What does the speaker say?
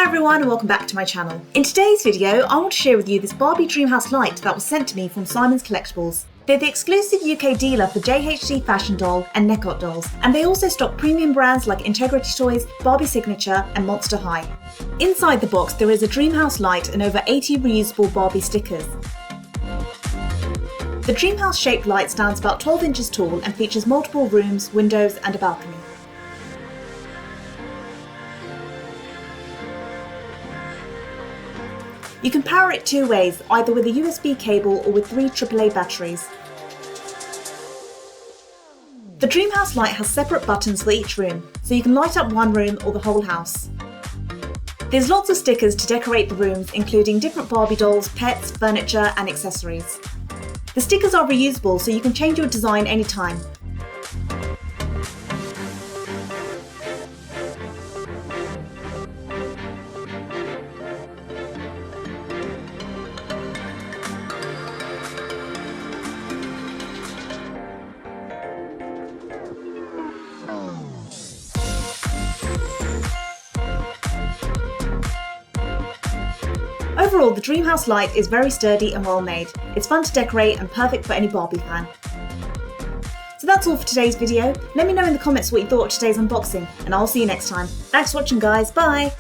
Hi everyone and welcome back to my channel. In today's video, I want to share with you this Barbie Dreamhouse light that was sent to me from Simon's Collectibles. They're the exclusive UK dealer for JHD Fashion Doll and Necot dolls, and they also stock premium brands like Integrity Toys, Barbie Signature and Monster High. Inside the box there is a Dreamhouse light and over 80 reusable Barbie stickers. The Dreamhouse shaped light stands about 12 inches tall and features multiple rooms, windows and a balcony. You can power it two ways, either with a USB cable or with 3 AAA batteries. The Dreamhouse light has separate buttons for each room, so you can light up one room or the whole house. There's lots of stickers to decorate the rooms, including different Barbie dolls, pets, furniture and accessories. The stickers are reusable, so you can change your design anytime. Overall, the Dreamhouse light is very sturdy and well made. It's fun to decorate and perfect for any Barbie fan. So that's all for today's video. Let me know in the comments what you thought of today's unboxing, and I'll see you next time. Thanks for watching guys, bye!